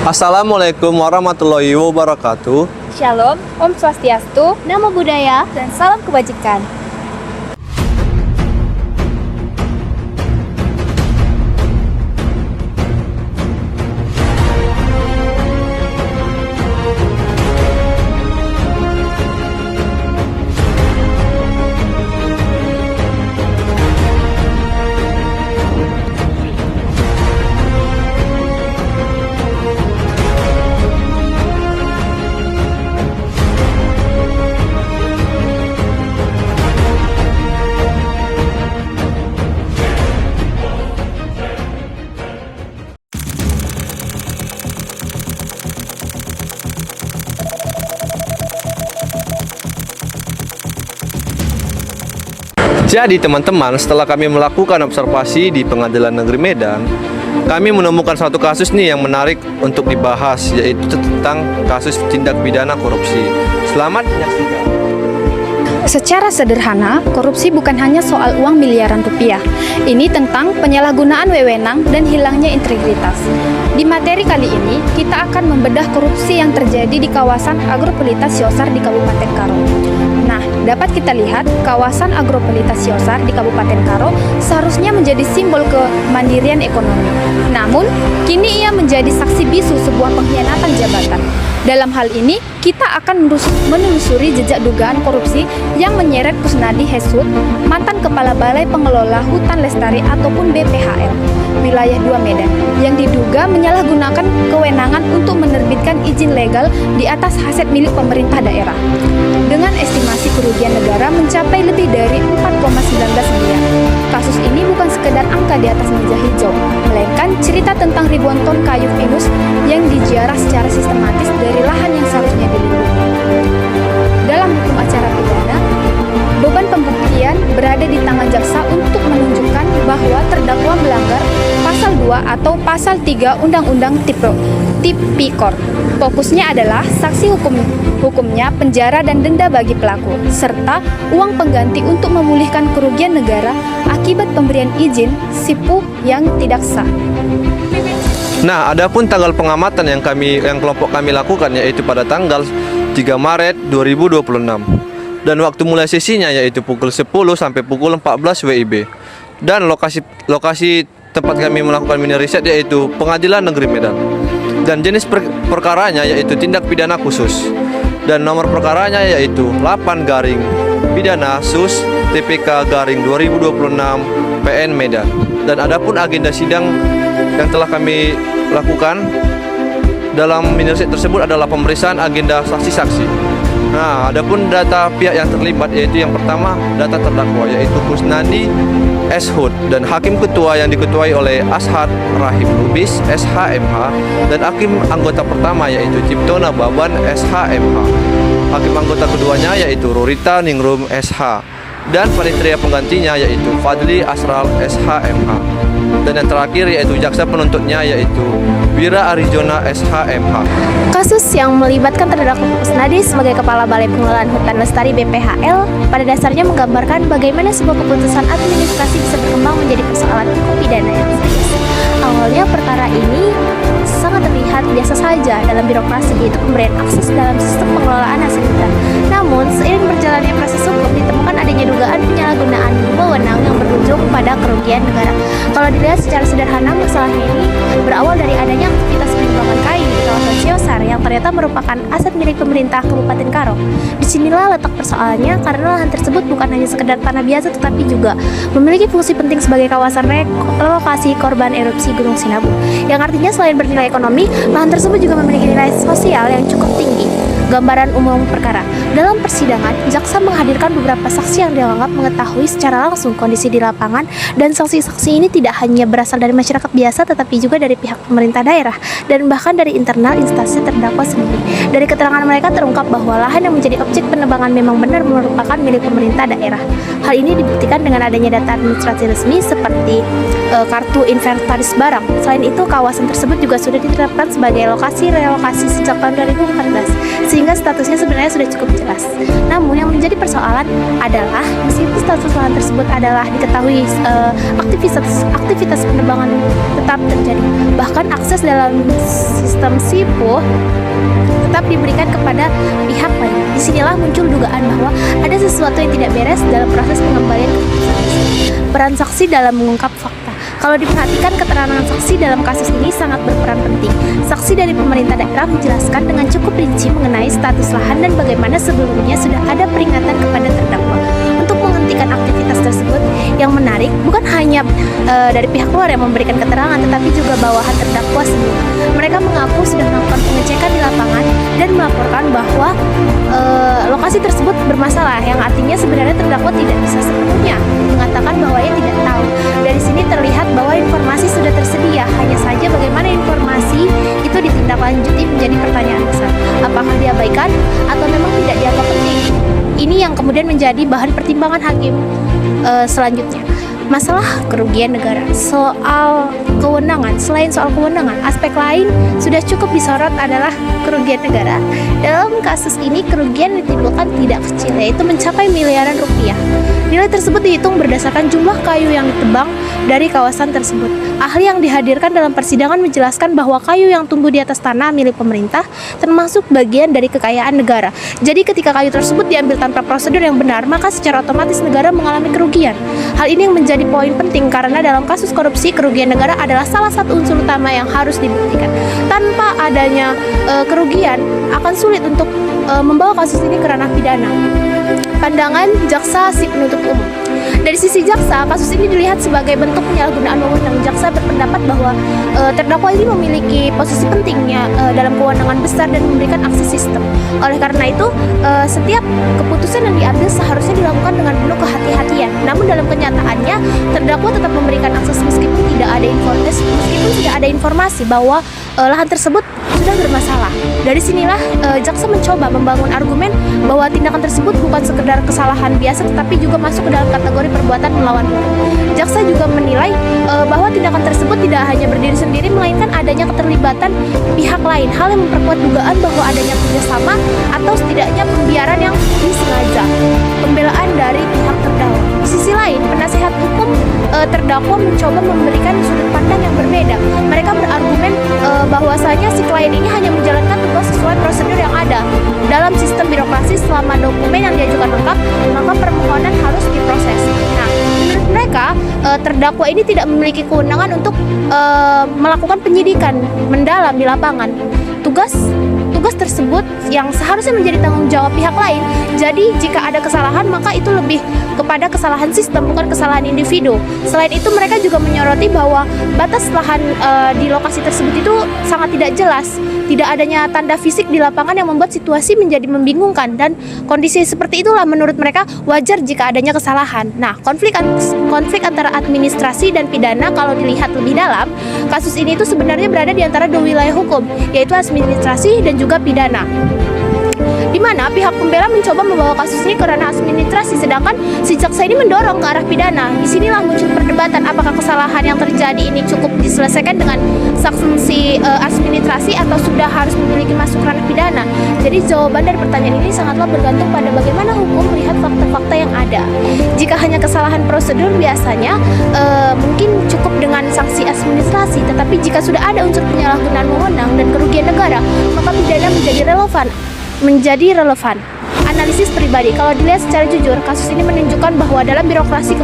Assalamualaikum warahmatullahi wabarakatuh. Shalom, Om Swastiastu, Namo Buddhaya, dan salam kebajikan. Jadi teman-teman, setelah kami melakukan observasi di Pengadilan Negeri Medan, kami menemukan satu kasus nih yang menarik untuk dibahas, yaitu tentang kasus tindak pidana korupsi. Selamat menyaksikan. Secara sederhana, korupsi bukan hanya soal uang miliaran rupiah. Ini tentang penyalahgunaan wewenang dan hilangnya integritas. Di materi kali ini, kita akan membedah korupsi yang terjadi di kawasan Agropelita Siosar di Kabupaten Karo. Nah, dapat kita lihat kawasan Agropelita Siosar di Kabupaten Karo seharusnya menjadi simbol kemandirian ekonomi. Namun, kini ia menjadi saksi bisu sebuah pengkhianatan jabatan. Dalam hal ini, kita akan menelusuri jejak dugaan korupsi yang menyeret Kusnadi Hesut, mantan Kepala Balai Pengelola Hutan Lestari ataupun BPHL, wilayah 2 Medan, yang diduga menyalahgunakan kewenangan untuk menerbitkan izin legal di atas aset milik pemerintah daerah. Dengan estimasi kerugian negara mencapai lebih dari 4,19 miliar. Kasus ini bukan sekedar angka di atas meja hijau, melainkan cerita tentang ribuan ton kayu pinus yang dijarah secara sistematis dari lahan yang seharusnya dilindungi. Dalam hukum acara pidana, beban pembuktian berada di tangan jaksa untuk menunjukkan bahwa terdakwa melanggar pasal 2 atau pasal 3 Undang-Undang Tipikor. Fokusnya adalah saksi hukumnya penjara dan denda bagi pelaku, serta uang pengganti untuk memulihkan kerugian negara akibat pemberian izin SIPU yang tidak sah. Nah, adapun tanggal pengamatan yang kelompok kami lakukan yaitu pada tanggal 3 Maret 2026. Dan waktu mulai sesinya yaitu pukul 10 sampai pukul 14 WIB. Dan lokasi tempat kami melakukan mini riset yaitu Pengadilan Negeri Medan. Dan jenis perkaranya yaitu tindak pidana khusus. Dan nomor perkaranya yaitu 8 garing pidana sus TPK garing 2026 PN Medan. Dan adapun agenda sidang yang telah kami lakukan dalam mini riset tersebut adalah pemeriksaan agenda saksi-saksi. Nah, adapun data pihak yang terlibat yaitu yang pertama data terdakwa yaitu Kusnadi Hesut dan hakim ketua yang diketuai oleh Ashad Rahim Lubis SHMH dan hakim anggota pertama yaitu Ciptona Baban SHMH. Hakim anggota keduanya yaitu Rurita Ningrum SH dan panitia penggantinya yaitu Fadli Asral SHMH. Dan yang terakhir yaitu jaksa penuntutnya yaitu Wira Arizona SHMH. Kasus yang melibatkan terdakwa Kusnadi sebagai Kepala Balai Pengelolaan Hutan Lestari BPHL pada dasarnya menggambarkan bagaimana sebuah keputusan administrasi bisa berkembang menjadi persoalan hukum pidana yang serius. Awalnya perkara ini sangat terlihat biasa saja dalam birokrasi, yaitu pemberian akses dalam sistem pengelolaan hasil hutan. Namun, seiring berjalannya proses hukum ditemukan adanya dugaan penyalahgunaan wewenang yang berujung pada kerugian negara. Kalau dilihat secara sederhana, masalah ini berawal dari adanya aktivitas penambangan kayu di kawasan Siosar yang ternyata merupakan aset milik pemerintah Kabupaten Karo. Disinilah letak persoalannya karena lahan tersebut bukan hanya sekedar tanah biasa tetapi juga memiliki fungsi penting sebagai kawasan relokasi korban erupsi Gunung Sinabung, yang artinya selain bernilai ekonomi, lahan tersebut juga memiliki nilai sosial yang cukup tinggi. Gambaran umum perkara. Dalam persidangan, jaksa menghadirkan beberapa saksi yang dianggap mengetahui secara langsung kondisi di lapangan, dan saksi-saksi ini tidak hanya berasal dari masyarakat biasa tetapi juga dari pihak pemerintah daerah dan bahkan dari internal instansi terdakwa sendiri. Dari keterangan mereka terungkap bahwa lahan yang menjadi objek penebangan memang benar merupakan milik pemerintah daerah. Hal ini dibuktikan dengan adanya data administrasi resmi seperti kartu inventaris barang. Selain itu, kawasan tersebut juga sudah ditetapkan sebagai lokasi relokasi sejak tahun 2014. sehingga statusnya sebenarnya sudah cukup jelas. Namun yang menjadi persoalan adalah meskipun status lahan tersebut adalah diketahui aktivitas penebangan tetap terjadi, bahkan akses dalam sistem SIPO tetap diberikan kepada pihak lain. Disinilah muncul dugaan bahwa ada sesuatu yang tidak beres dalam proses pengembalian keputusan. Peran saksi dalam mengungkap fakta. Kalau diperhatikan, keterangan saksi dalam kasus ini sangat berperan penting. Saksi dari pemerintah daerah menjelaskan dengan cukup rinci mengenai status lahan dan bagaimana sebelumnya sudah ada peringatan kepada terdakwa untuk menghentikan aktivitas tersebut. Yang menarik, bukan hanya dari pihak luar yang memberikan keterangan, tetapi juga bawahan terdakwa sendiri. Mereka mengaku sudah melakukan pengecekan di lapangan dan melaporkan bahwa lokasi tersebut bermasalah, yang artinya sebenarnya terdakwa tidak bisa sepenuhnya mengatakan bahwa ia tidak tahu. Dari sini terlihat bahwa informasi sudah tersedia, hanya saja bagaimana informasi itu ditindaklanjuti menjadi pertanyaan besar. Apakah diabaikan atau memang tidak dianggap penting? Ini yang kemudian menjadi bahan pertimbangan hakim selanjutnya. Masalah kerugian negara, soal kewenangan. Selain soal kewenangan, aspek lain sudah cukup disorot adalah kerugian negara. Dalam kasus ini kerugian ditimbulkan tidak kecil, yaitu mencapai miliaran rupiah. Nilai tersebut dihitung berdasarkan jumlah kayu yang ditebang dari kawasan tersebut. Ahli yang dihadirkan dalam persidangan menjelaskan bahwa kayu yang tumbuh di atas tanah milik pemerintah termasuk bagian dari kekayaan negara. Jadi ketika kayu tersebut diambil tanpa prosedur yang benar, maka secara otomatis negara mengalami kerugian. Hal ini yang menjadi poin penting karena dalam kasus korupsi, kerugian negara adalah salah satu unsur utama yang harus dibuktikan. Tanpa adanya kerugian, akan sulit untuk membawa kasus ini ke ranah pidana. Pandangan jaksa si penuntut umum. Dari sisi jaksa, kasus ini dilihat sebagai bentuk penyalahgunaan wewenang. Jaksa berpendapat bahwa terdakwa ini memiliki posisi pentingnya dalam kewenangan besar dan memberikan akses sistem. Oleh karena itu, setiap keputusan yang diambil seharusnya dilakukan dengan penuh kehati-hatian. Namun dalam kenyataannya, terdakwa tetap memberikan akses meskipun sudah ada informasi bahwa lahan tersebut sudah bermasalah. Dari sinilah jaksa mencoba membangun argumen bahwa tindakan tersebut bukan sekedar kesalahan biasa, tetapi juga masuk ke dalam kategori perbuatan melawan hukum. Jaksa juga menilai bahwa tindakan tersebut tidak hanya berdiri sendiri, melainkan adanya keterlibatan pihak lain, hal yang memperkuat dugaan bahwa adanya kerjasama atau setidaknya pembiaran yang disengaja. Pembelaan dari pihak terdakwa. Di sisi lain, penasihat hukum terdakwa mencoba memberikan sudut pandang yang berbeda. Mereka berargumen bahwasanya si klien ini hanya menjalankan tugas sesuai prosedur yang ada dalam sistem birokrasi. Selama dokumen yang diajukan lengkap, maka permohonan harus diproses. Nah, menurut mereka terdakwa ini tidak memiliki kewenangan untuk melakukan penyidikan mendalam di lapangan. Tugas tersebut yang seharusnya menjadi tanggung jawab pihak lain. Jadi jika ada kesalahan, maka itu lebih kepada kesalahan sistem, bukan kesalahan individu. Selain itu, mereka juga menyoroti bahwa batas lahan di lokasi tersebut itu sangat tidak jelas. Tidak adanya tanda fisik di lapangan yang membuat situasi menjadi membingungkan, dan kondisi seperti itulah menurut mereka wajar jika adanya kesalahan. Nah, konflik antara administrasi dan pidana kalau dilihat lebih dalam, kasus ini itu sebenarnya berada di antara dua wilayah hukum, yaitu administrasi dan juga pidana, di mana pihak pembela mencoba membawa kasus ini ke ranah administrasi, sedangkan si jaksa ini mendorong ke arah pidana. Disinilah muncul perdebatan apakah kesalahan yang terjadi ini cukup diselesaikan dengan sanksi administrasi atau sudah harus memiliki masuk ranah pidana. Jadi jawaban dari pertanyaan ini sangatlah bergantung pada bagaimana hukum melihat fakta-fakta yang ada. Jika hanya kesalahan prosedur, biasanya mungkin cukup dengan sanksi administrasi, tetapi jika sudah ada unsur penyalahgunaan wewenang dan kerugian negara, maka pidana menjadi relevan. Analisis pribadi, kalau dilihat secara jujur, kasus ini menunjukkan bahwa dalam birokrasi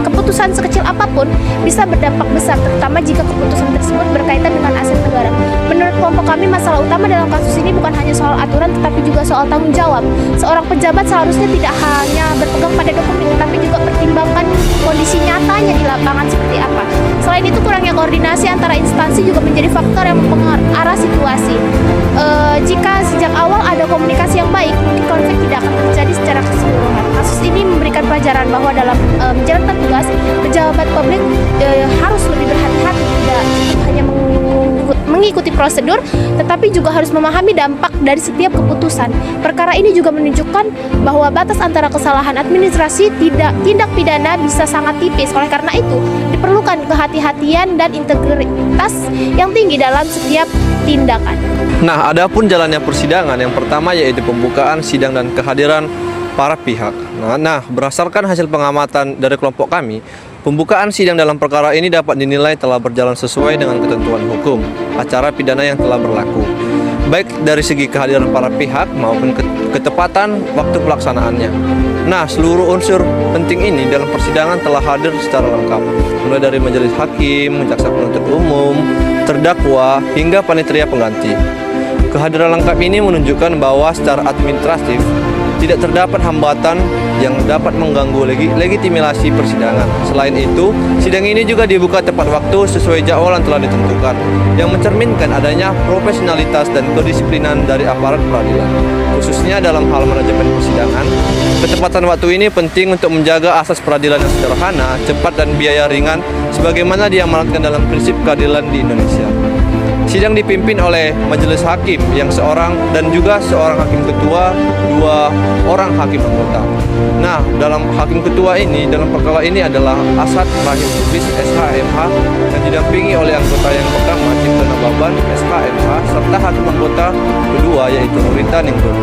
keputusan sekecil apapun bisa berdampak besar, terutama jika keputusan tersebut berkaitan dengan aset negara. Menurut kelompok kami, masalah utama dalam kasus ini bukan hanya soal aturan, tetapi juga soal tanggung jawab. Seorang pejabat seharusnya tidak hanya berpegang pada dokumen, tetapi juga pertimbangkan kondisi nyatanya di lapangan seperti apa. Selain itu, kurangnya koordinasi antara instansi juga menjadi faktor yang mengarah situasi. Jika sejak awal ada komunikasi yang baik, mungkin konflik tidak akan terjadi secara keseluruhan. Kasus ini memberikan pelajaran bahwa dalam menjalankan tugas, pejabat publik harus lebih berhati-hati, tidak hanya mengikuti prosedur, tetapi juga harus memahami dampak dari setiap keputusan. Perkara ini juga menunjukkan bahwa batas antara kesalahan administrasi tindak pidana bisa sangat tipis. Oleh karena itu, diperlukan kehati-hatian dan integritas yang tinggi dalam setiap tindakan. Nah, adapun jalannya persidangan yang pertama yaitu pembukaan sidang dan kehadiran para pihak. Nah, berdasarkan hasil pengamatan dari kelompok kami, pembukaan sidang dalam perkara ini dapat dinilai telah berjalan sesuai dengan ketentuan hukum acara pidana yang telah berlaku, baik dari segi kehadiran para pihak maupun ketepatan waktu pelaksanaannya. Nah, seluruh unsur penting ini dalam persidangan telah hadir secara lengkap, mulai dari majelis hakim, jaksa penuntut umum, terdakwa, hingga panitia pengganti. Kehadiran lengkap ini menunjukkan bahwa secara administratif tidak terdapat hambatan yang dapat mengganggu legitimasi persidangan. Selain itu, sidang ini juga dibuka tepat waktu sesuai jadwal yang telah ditentukan, yang mencerminkan adanya profesionalitas dan kedisiplinan dari aparat peradilan, khususnya dalam hal manajemen persidangan. Ketepatan waktu ini penting untuk menjaga asas peradilan yang sederhana, cepat, dan biaya ringan, sebagaimana diamanatkan dalam prinsip keadilan di Indonesia. Sidang dipimpin oleh majelis hakim yang seorang dan juga seorang hakim ketua, 2 orang hakim anggota. Nah, dalam hakim ketua ini, dalam perkara ini adalah Asad Rahim Lubis, SHMH, yang didampingi oleh anggota yang pertama, Cipta Nababan, SHMH, serta hakim anggota kedua yaitu Nurita Ningrum.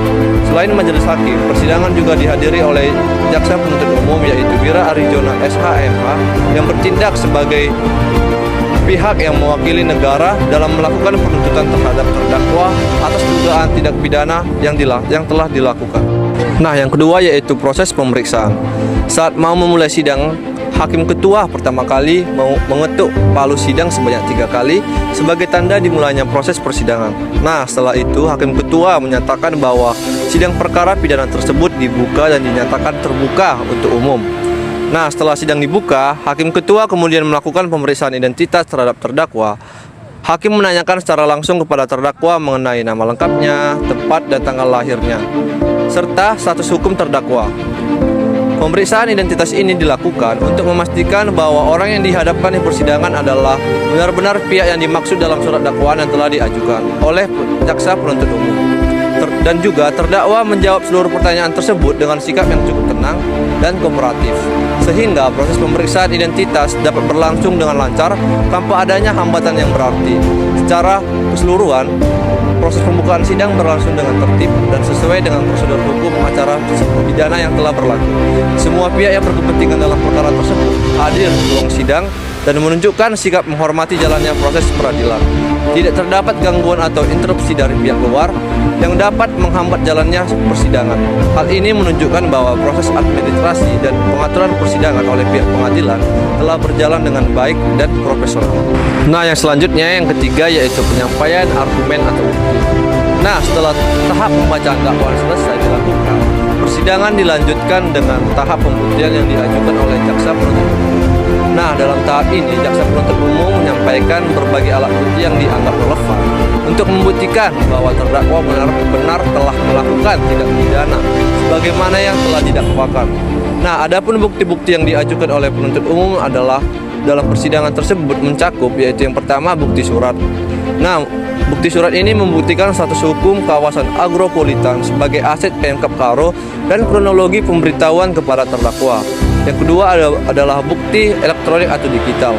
Selain majelis hakim, persidangan juga dihadiri oleh jaksa penuntut umum yaitu Wira Arijona, SHMH, yang bertindak sebagai pihak yang mewakili negara dalam melakukan penuntutan terhadap terdakwa atas dugaan tindak pidana yang telah dilakukan. Nah, yang kedua yaitu proses pemeriksaan. Saat mau memulai sidang, hakim ketua pertama kali mengetuk palu sidang sebanyak 3 kali sebagai tanda dimulainya proses persidangan. Nah, setelah itu hakim ketua menyatakan bahwa sidang perkara pidana tersebut dibuka dan dinyatakan terbuka untuk umum. Nah, setelah sidang dibuka, hakim ketua kemudian melakukan pemeriksaan identitas terhadap terdakwa. Hakim menanyakan secara langsung kepada terdakwa mengenai nama lengkapnya, tempat dan tanggal lahirnya, serta status hukum terdakwa. Pemeriksaan identitas ini dilakukan untuk memastikan bahwa orang yang dihadapkan di persidangan adalah benar-benar pihak yang dimaksud dalam surat dakwaan yang telah diajukan oleh jaksa penuntut umum. Dan juga terdakwa menjawab seluruh pertanyaan tersebut dengan sikap yang cukup tenang dan kooperatif, sehingga proses pemeriksaan identitas dapat berlangsung dengan lancar tanpa adanya hambatan yang berarti. Secara keseluruhan, proses pembukaan sidang berlangsung dengan tertib dan sesuai dengan prosedur hukum acara pidana yang telah berlaku. Semua pihak yang berkepentingan dalam perkara tersebut hadir di ruang sidang dan menunjukkan sikap menghormati jalannya proses peradilan. Tidak terdapat gangguan atau interupsi dari pihak luar yang dapat menghambat jalannya persidangan. Hal ini menunjukkan bahwa proses administrasi dan pengaturan persidangan oleh pihak pengadilan telah berjalan dengan baik dan profesional. Nah, yang selanjutnya yang ketiga yaitu penyampaian argumen atau bukti. Nah, setelah tahap pembacaan dakwaan selesai dilakukan, persidangan dilanjutkan dengan tahap pembuktian yang diajukan oleh jaksa penuntut umum. Nah, dalam tahap ini jaksa penuntut umum menyampaikan berbagai alat bukti yang dianggap relevan untuk membuktikan bahwa terdakwa benar-benar telah melakukan tindak pidana sebagaimana yang telah didakwakan. Nah, adapun bukti-bukti yang diajukan oleh penuntut umum adalah dalam persidangan tersebut mencakup yaitu yang pertama bukti surat. Nah, bukti surat ini membuktikan status hukum kawasan agropolitan sebagai aset Pemkab Karo dan kronologi pemberitahuan kepada terdakwa. Yang kedua adalah bukti elektronik atau digital.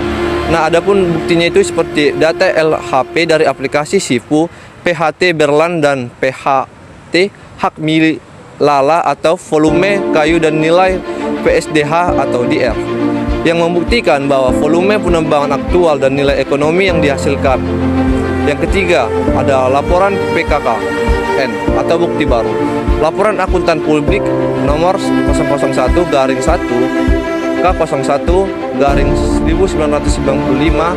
Nah, adapun buktinya itu seperti data LHP dari aplikasi Sifu, PHT Berlan dan PHT hak milik Lala atau volume kayu dan nilai PSDH atau DR yang membuktikan bahwa volume penembangan aktual dan nilai ekonomi yang dihasilkan. Yang ketiga ada laporan PKKN atau bukti baru. Laporan akuntan publik nomor 001/1 K01 garing 1995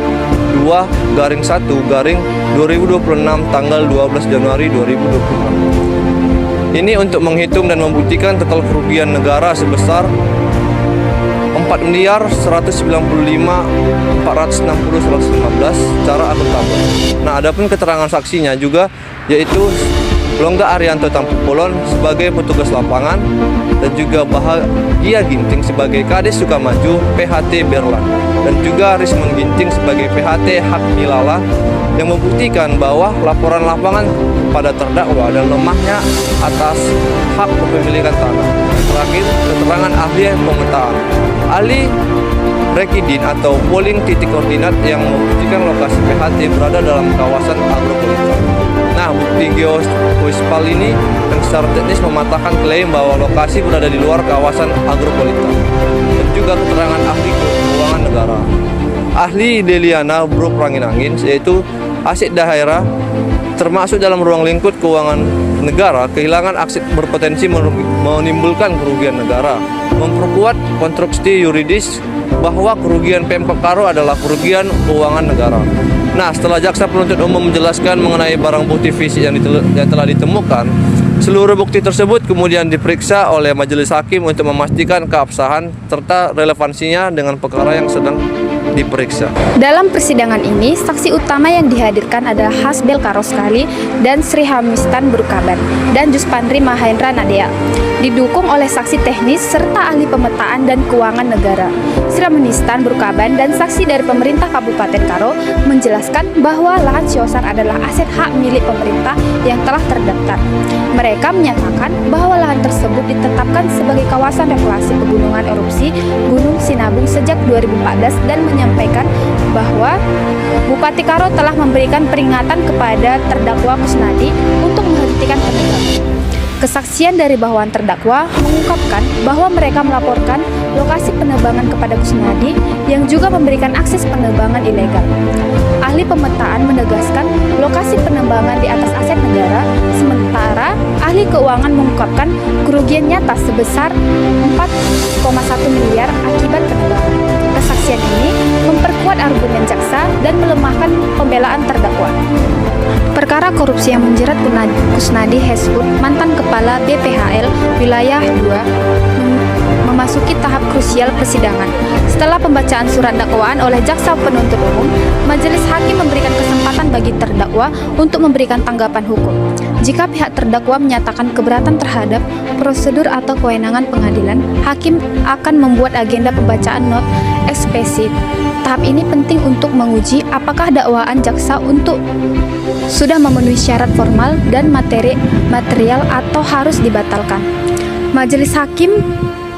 2/1/2026 tanggal 12 Januari 2026. Ini untuk menghitung dan membuktikan total kerugian negara sebesar 4.195.460.115 secara akuntabel. Nah, adapun keterangan saksinya juga yaitu Longga Arianto Tampupolon sebagai petugas lapangan dan juga Bahagia Ginting sebagai Kades Sukamaju PHT Berlan dan juga Rismon Ginting sebagai PHT Hak Milala yang membuktikan bahwa laporan lapangan pada terdakwa dan lemahnya atas hak kepemilikan tanah. Terakhir, keterangan ahli pemetaan Ahli Rekidin atau polling titik koordinat yang membuktikan lokasi PHT berada dalam kawasan agropolitan. Nah, bukti geospasial ini yang secara teknis mematahkan klaim bahwa lokasi berada di luar kawasan agropolitan. Dan juga keterangan ahli keuangan negara. Ahli Deliana Bro Angin, yaitu aset daerah termasuk dalam ruang lingkup keuangan negara, kehilangan aset berpotensi menimbulkan kerugian negara, memperkuat konstruksi yuridis bahwa kerugian Pemkab Karo adalah kerugian keuangan negara. Nah, setelah jaksa penuntut umum menjelaskan mengenai barang bukti fisik yang telah ditemukan, seluruh bukti tersebut kemudian diperiksa oleh majelis hakim untuk memastikan keabsahan serta relevansinya dengan perkara yang sedang diperiksa. Dalam persidangan ini, saksi utama yang dihadirkan adalah Hasbel Karoskali dan Sri Hamistan Burkaban dan Juspandri Mahendra Nadia, didukung oleh saksi teknis serta ahli pemetaan dan keuangan negara. Sri Hamistan Burkaban dan saksi dari pemerintah Kabupaten Karo menjelaskan bahwa lahan Siosan adalah aset hak milik pemerintah yang telah terdaftar. Mereka menyatakan bahwa lahan tersebut ditetapkan sebagai kawasan regulasi pegunungan erupsi Gunung Sinabung sejak 2014 dan menyampaikan bahwa Bupati Karo telah memberikan peringatan kepada terdakwa Kusnadi untuk menghentikan penebangan. Kesaksian dari bawahan terdakwa mengungkapkan bahwa mereka melaporkan lokasi penebangan kepada Kusnadi yang juga memberikan akses penebangan ilegal. Ahli pemetaan menegaskan lokasi penebangan di atas aset negara, sementara ahli keuangan mengungkapkan kerugian nyata sebesar 4,1 miliar akibat penebangan. Kesaksian ini memperkuat argumen jaksa dan melemahkan pembelaan terdakwa. Perkara korupsi yang menjerat Kusnadi Hesbut, mantan Kepala BPHL Wilayah 2, memasuki tahap krusial persidangan. Setelah pembacaan surat dakwaan oleh jaksa penuntut umum, majelis hakim memberikan kesempatan bagi terdakwa untuk memberikan tanggapan hukum. Jika pihak terdakwa menyatakan keberatan terhadap prosedur atau kewenangan pengadilan, hakim akan membuat agenda pembacaan not eksplisit. Tahap ini penting untuk menguji apakah dakwaan jaksa sudah memenuhi syarat formal dan material atau harus dibatalkan. Majelis hakim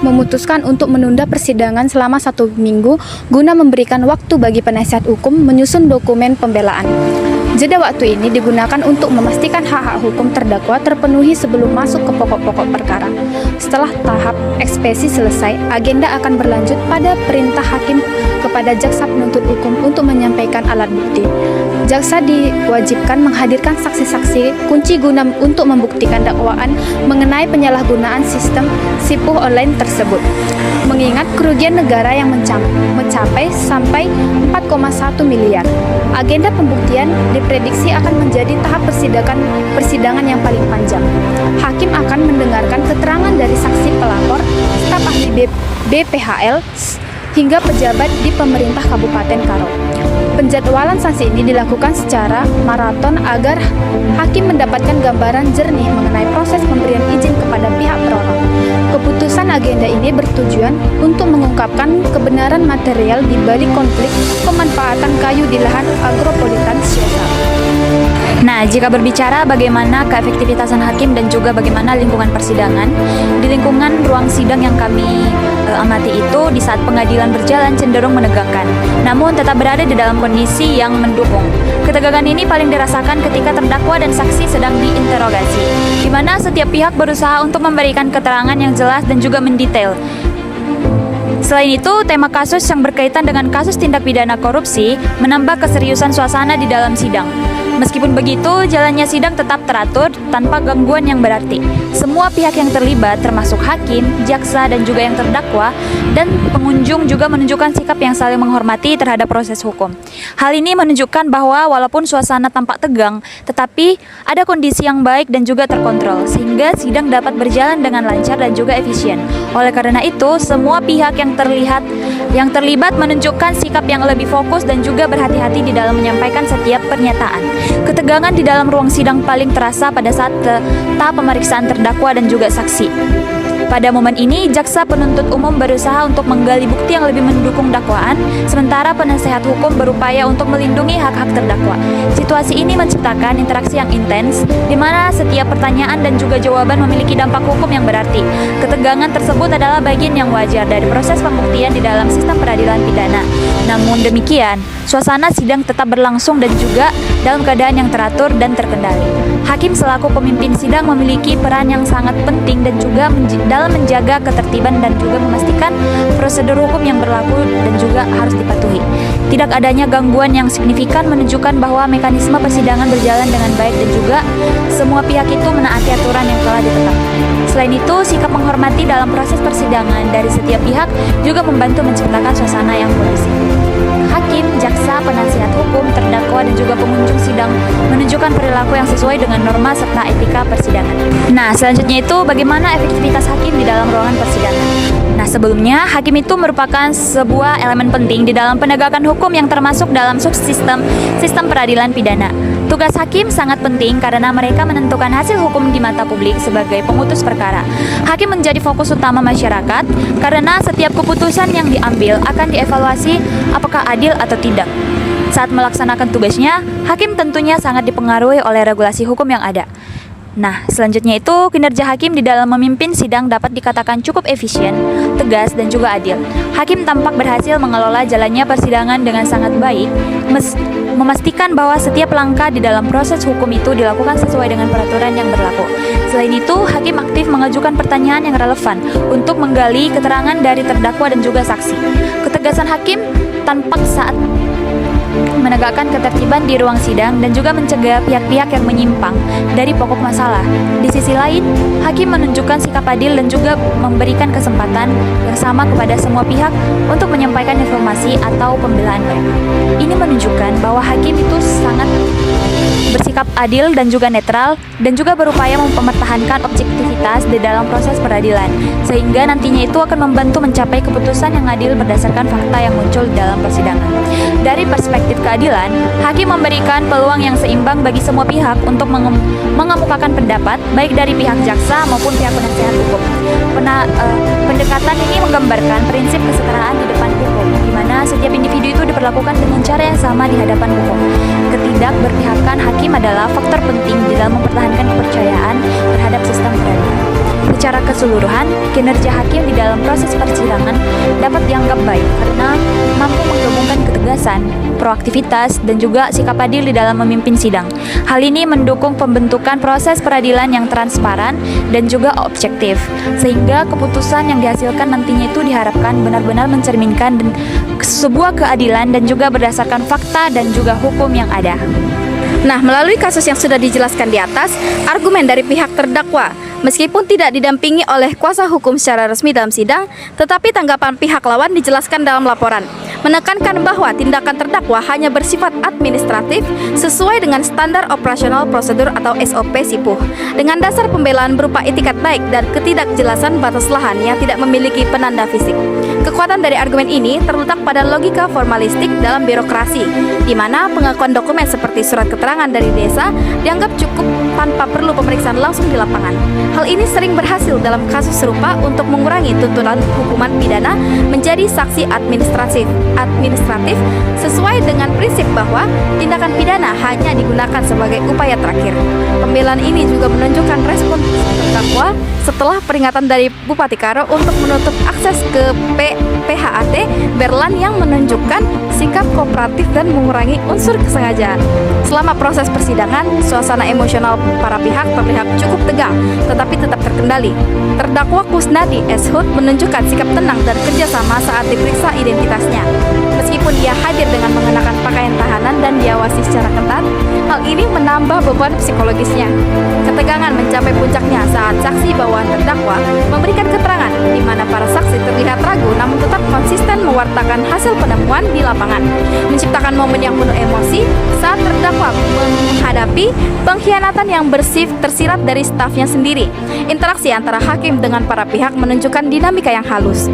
memutuskan untuk menunda persidangan selama 1 minggu guna memberikan waktu bagi penasihat hukum menyusun dokumen pembelaan. Jeda waktu ini digunakan untuk memastikan hak-hak hukum terdakwa terpenuhi sebelum masuk ke pokok-pokok perkara. Setelah tahap eksepsi selesai, agenda akan berlanjut pada perintah hakim kepada jaksa penuntut hukum untuk menyampaikan alat bukti. Jaksa diwajibkan menghadirkan saksi-saksi kunci guna untuk membuktikan dakwaan mengenai penyalahgunaan sistem sipuh online tersebut. Mengingat kerugian negara yang mencapai sampai 4,1 miliar. Agenda pembuktian diprediksi akan menjadi tahap persidangan yang paling panjang. Hakim akan mendengarkan keterangan dari saksi pelapor, staf ahli BPHL, hingga pejabat di pemerintah Kabupaten Karo. Penjadwalan sanksi ini dilakukan secara maraton agar hakim mendapatkan gambaran jernih mengenai proses pemberian izin kepada pihak berwenang. Keputusan agenda ini bertujuan untuk mengungkapkan kebenaran material di balik konflik pemanfaatan kayu di lahan agropolitan Siosan. Nah, jika berbicara bagaimana keefektivitasan hakim dan juga bagaimana lingkungan persidangan, di lingkungan ruang sidang yang kami amati itu di saat pengadilan berjalan cenderung menegangkan, namun tetap berada di dalam kondisi yang mendukung. Ketegangan ini paling dirasakan ketika terdakwa dan saksi sedang diinterogasi, di mana setiap pihak berusaha untuk memberikan keterangan yang jelas dan juga mendetail. Selain itu, tema kasus yang berkaitan dengan kasus tindak pidana korupsi menambah keseriusan suasana di dalam sidang. Meskipun begitu, jalannya sidang tetap teratur tanpa gangguan yang berarti. Semua pihak yang terlibat, termasuk hakim, jaksa, dan juga yang terdakwa, dan pengunjung juga menunjukkan sikap yang saling menghormati terhadap proses hukum. Hal ini menunjukkan bahwa walaupun suasana tampak tegang, tetapi ada kondisi yang baik dan juga terkontrol, sehingga sidang dapat berjalan dengan lancar dan juga efisien. Oleh karena itu, semua pihak yang terlibat menunjukkan sikap yang lebih fokus dan juga berhati-hati di dalam menyampaikan setiap pernyataan. Ketegangan di dalam ruang sidang paling terasa pada saat tahap pemeriksaan terdakwa dan juga saksi. Pada momen ini, jaksa penuntut umum berusaha untuk menggali bukti yang lebih mendukung dakwaan, sementara penasehat hukum berupaya untuk melindungi hak-hak terdakwa. Situasi ini menciptakan interaksi yang intens, di mana setiap pertanyaan dan juga jawaban memiliki dampak hukum yang berarti. Ketegangan tersebut adalah bagian yang wajar dari proses pembuktian di dalam sistem peradilan pidana. Namun demikian, suasana sidang tetap berlangsung dan juga dalam keadaan yang teratur dan terkendali. Hakim selaku pemimpin sidang memiliki peran yang sangat penting dan juga dalam menjaga ketertiban dan juga memastikan prosedur hukum yang berlaku dan juga harus dipatuhi. Tidak adanya gangguan yang signifikan menunjukkan bahwa mekanisme persidangan berjalan dengan baik dan juga semua pihak itu menaati aturan yang telah ditetapkan. Selain itu, sikap menghormati dalam proses persidangan dari setiap pihak juga membantu menciptakan suasana yang kondusif. Hakim, jaksa, penasihat hukum, terdakwa, dan juga pengunjung sidang menunjukkan perilaku yang sesuai dengan norma serta etika persidangan. Nah, selanjutnya itu bagaimana efektivitas hakim di dalam ruangan persidangan. Nah, sebelumnya, hakim itu merupakan sebuah elemen penting di dalam penegakan hukum yang termasuk dalam subsistem sistem peradilan pidana. Tugas hakim sangat penting karena mereka menentukan hasil hukum di mata publik sebagai pemutus perkara. Hakim menjadi fokus utama masyarakat karena setiap keputusan yang diambil akan dievaluasi apakah adil atau tidak. Saat melaksanakan tugasnya, hakim tentunya sangat dipengaruhi oleh regulasi hukum yang ada. Nah, selanjutnya itu kinerja hakim di dalam memimpin sidang dapat dikatakan cukup efisien, tegas, dan juga adil. Hakim tampak berhasil mengelola jalannya persidangan dengan sangat baik, memastikan bahwa setiap langkah di dalam proses hukum itu dilakukan sesuai dengan peraturan yang berlaku. Selain itu, hakim aktif mengajukan pertanyaan yang relevan untuk menggali keterangan dari terdakwa dan juga saksi. Ketegasan hakim tampak saat menegakkan ketertiban di ruang sidang dan juga mencegah pihak-pihak yang menyimpang dari pokok masalah. Di sisi lain, hakim menunjukkan sikap adil dan juga memberikan kesempatan yang sama kepada semua pihak untuk menyampaikan informasi atau pembelaan mereka. Ini menunjukkan bahwa hakim itu sangat bersikap adil dan juga netral dan juga berupaya mempertahankan objektivitas di dalam proses peradilan, sehingga nantinya itu akan membantu mencapai keputusan yang adil berdasarkan fakta yang muncul di dalam persidangan. Dari perspektif keadilan, hakim memberikan peluang yang seimbang bagi semua pihak untuk mengemukakan pendapat, baik dari pihak jaksa maupun pihak penasihat hukum. Pendekatan ini menggambarkan prinsip kesetaraan di depan hukum, di mana setiap individu itu diperlakukan dengan cara yang sama di hadapan hukum. Ketidakberpihakan hakim adalah faktor penting di dalam mempertahankan kepercayaan terhadap sistem peradilan. Secara keseluruhan, kinerja hakim di dalam proses persidangan dapat dianggap baik karena mampu menggabungkan ketegasan, proaktivitas, dan juga sikap adil di dalam memimpin sidang. Hal ini mendukung pembentukan proses peradilan yang transparan dan juga objektif, sehingga keputusan yang dihasilkan nantinya itu diharapkan benar-benar mencerminkan sebuah keadilan dan juga berdasarkan fakta dan juga hukum yang ada. Nah, melalui kasus yang sudah dijelaskan di atas, argumen dari pihak terdakwa, meskipun tidak didampingi oleh kuasa hukum secara resmi dalam sidang, tetapi tanggapan pihak lawan dijelaskan dalam laporan, menekankan bahwa tindakan terdakwa hanya bersifat administratif sesuai dengan standar operasional prosedur atau SOP SIPUH, dengan dasar pembelaan berupa itikat baik dan ketidakjelasan batas lahan yang tidak memiliki penanda fisik. Kekuatan dari argumen ini terletak pada logika formalistik dalam birokrasi, di mana pengakuan dokumen seperti surat keterangan dari desa dianggap cukup tanpa perlu pemeriksaan langsung di lapangan. Hal ini sering berhasil dalam kasus serupa untuk mengurangi tuntutan hukuman pidana menjadi saksi administratif sesuai dengan prinsip bahwa tindakan pidana hanya digunakan sebagai upaya terakhir. Pembelaan ini juga menunjukkan respon terdakwa setelah peringatan dari Bupati Karo untuk menutup akses ke PHAT Berlan yang menunjukkan sikap kooperatif dan mengurangi unsur kesengajaan. Selama proses persidangan, suasana emosional para pihak terlihat cukup tegang, tetapi tetap terkendali. Terdakwa Kusnadi S. Hud menunjukkan sikap tenang dan kerjasama saat diperiksa identitasnya. Meskipun dia hadir dengan mengenakan pakaian tahanan dan diawasi secara ketat, hal ini menambah beban psikologisnya. Ketegangan mencapai puncaknya saat saksi bawaan terdakwa memberikan keterangan di mana para saksi terlihat ragu namun tetap konsisten mewartakan hasil penemuan di lapangan, menciptakan momen yang penuh emosi saat terdakwa menghadapi pengkhianatan yang tersirat dari stafnya sendiri. Interaksi antara hakim dengan para pihak menunjukkan dinamika yang halus.